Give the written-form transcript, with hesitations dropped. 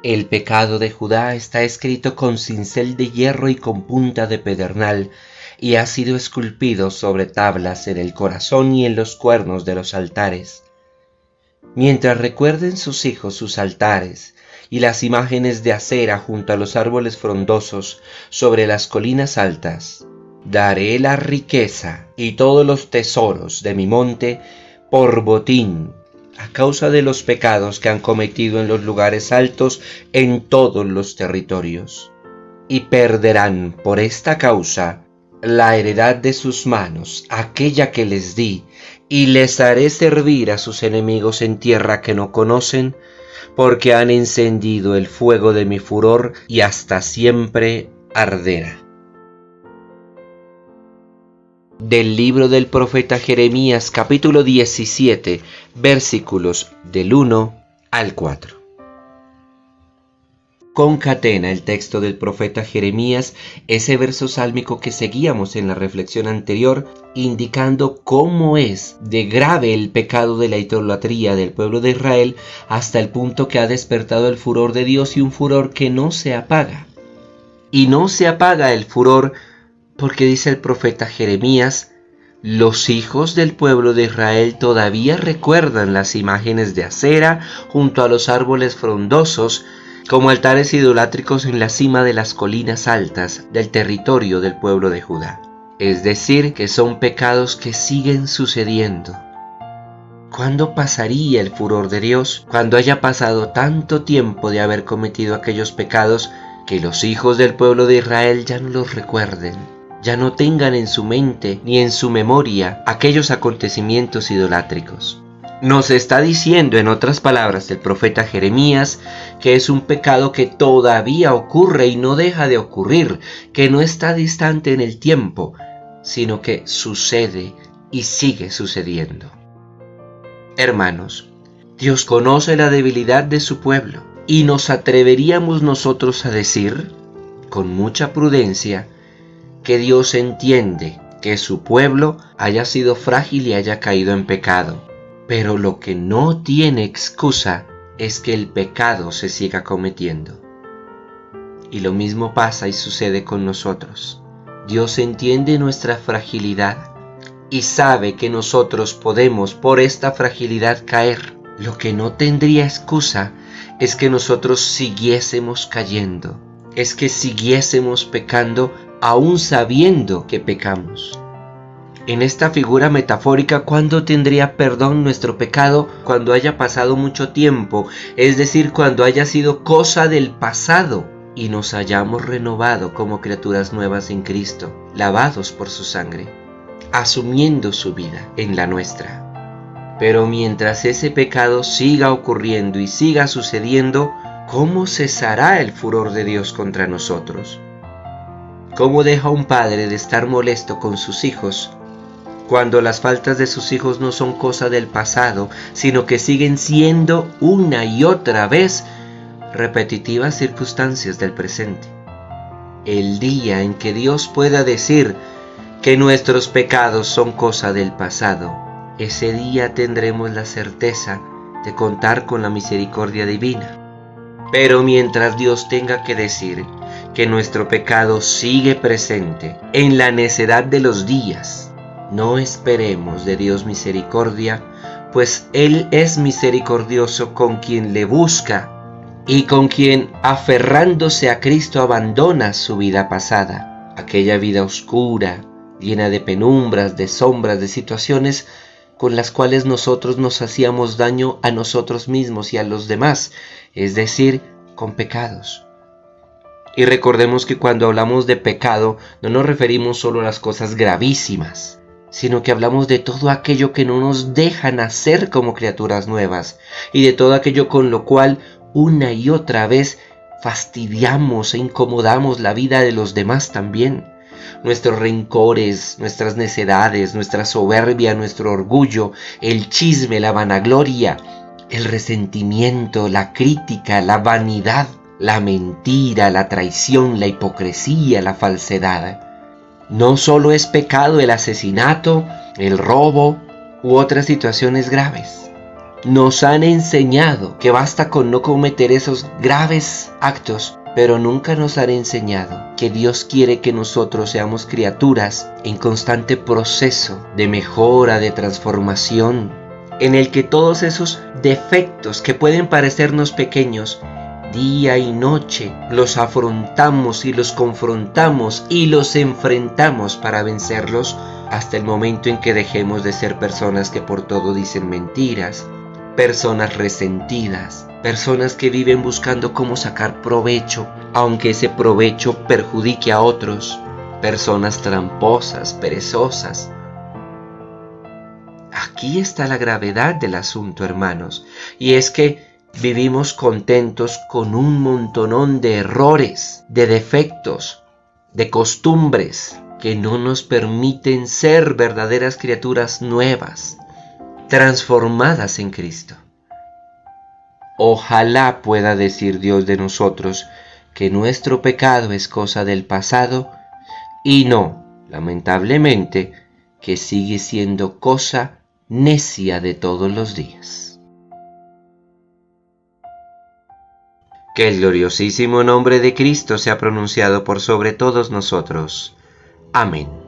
El pecado de Judá está escrito con cincel de hierro y con punta de pedernal, y ha sido esculpido sobre tablas en el corazón y en los cuernos de los altares. Mientras recuerden sus hijos sus altares y las imágenes de acera junto a los árboles frondosos sobre las colinas altas, daré la riqueza y todos los tesoros de mi monte por botín a causa de los pecados que han cometido en los lugares altos en todos los territorios. Y perderán por esta causa la heredad de sus manos, aquella que les di, y les haré servir a sus enemigos en tierra que no conocen, porque han encendido el fuego de mi furor y hasta siempre arderá. Del libro del profeta Jeremías, capítulo 17, versículos del 1 al 4. Concatena el texto del profeta Jeremías ese verso sálmico que seguíamos en la reflexión anterior, indicando cómo es de grave el pecado de la idolatría del pueblo de Israel hasta el punto que ha despertado el furor de Dios, y un furor que no se apaga. Y no se apaga el furor porque dice el profeta Jeremías: los hijos del pueblo de Israel todavía recuerdan las imágenes de acera junto a los árboles frondosos, como altares idolátricos en la cima de las colinas altas del territorio del pueblo de Judá. Es decir, que son pecados que siguen sucediendo. ¿Cuándo pasaría el furor de Dios? Cuando haya pasado tanto tiempo de haber cometido aquellos pecados que los hijos del pueblo de Israel ya no los recuerden, ya no tengan en su mente ni en su memoria aquellos acontecimientos idolátricos. Nos está diciendo, en otras palabras, el profeta Jeremías, que es un pecado que todavía ocurre y no deja de ocurrir, que no está distante en el tiempo, sino que sucede y sigue sucediendo. Hermanos, Dios conoce la debilidad de su pueblo, y nos atreveríamos nosotros a decir, con mucha prudencia, que Dios entiende que su pueblo haya sido frágil y haya caído en pecado. Pero lo que no tiene excusa es que el pecado se siga cometiendo. Y lo mismo pasa y sucede con nosotros. Dios entiende nuestra fragilidad y sabe que nosotros podemos por esta fragilidad caer. Lo que no tendría excusa es que nosotros siguiésemos cayendo, es que siguiésemos pecando aún sabiendo que pecamos. En esta figura metafórica, ¿cuándo tendría perdón nuestro pecado? Cuando haya pasado mucho tiempo, es decir, cuando haya sido cosa del pasado y nos hayamos renovado como criaturas nuevas en Cristo, lavados por su sangre, asumiendo su vida en la nuestra. Pero mientras ese pecado siga ocurriendo y siga sucediendo, ¿cómo cesará el furor de Dios contra nosotros? ¿Cómo deja un padre de estar molesto con sus hijos cuando las faltas de sus hijos no son cosa del pasado, sino que siguen siendo una y otra vez repetitivas circunstancias del presente? El día en que Dios pueda decir que nuestros pecados son cosa del pasado, ese día tendremos la certeza de contar con la misericordia divina. Pero mientras Dios tenga que decir que nuestro pecado sigue presente en la necedad de los días, no esperemos de Dios misericordia, pues Él es misericordioso con quien le busca y con quien, aferrándose a Cristo, abandona su vida pasada, aquella vida oscura, llena de penumbras, de sombras, de situaciones con las cuales nosotros nos hacíamos daño a nosotros mismos y a los demás, es decir, con pecados. Y recordemos que cuando hablamos de pecado no nos referimos solo a las cosas gravísimas, sino que hablamos de todo aquello que no nos deja nacer como criaturas nuevas y de todo aquello con lo cual una y otra vez fastidiamos e incomodamos la vida de los demás también. Nuestros rencores, nuestras necedades, nuestra soberbia, nuestro orgullo, el chisme, la vanagloria, el resentimiento, la crítica, la vanidad, la mentira, la traición, la hipocresía, la falsedad. No solo es pecado el asesinato, el robo u otras situaciones graves. Nos han enseñado que basta con no cometer esos graves actos, pero nunca nos han enseñado que Dios quiere que nosotros seamos criaturas en constante proceso de mejora, de transformación, en el que todos esos defectos que pueden parecernos pequeños, día y noche los afrontamos y los confrontamos y los enfrentamos para vencerlos hasta el momento en que dejemos de ser personas que por todo dicen mentiras, personas resentidas, personas que viven buscando cómo sacar provecho, aunque ese provecho perjudique a otros, personas tramposas, perezosas. Aquí está la gravedad del asunto, hermanos, y es que vivimos contentos con un montonón de errores, de defectos, de costumbres que no nos permiten ser verdaderas criaturas nuevas, transformadas en Cristo. Ojalá pueda decir Dios de nosotros que nuestro pecado es cosa del pasado y no, lamentablemente, que sigue siendo cosa necia de todos los días. Que el gloriosísimo nombre de Cristo sea pronunciado por sobre todos nosotros. Amén.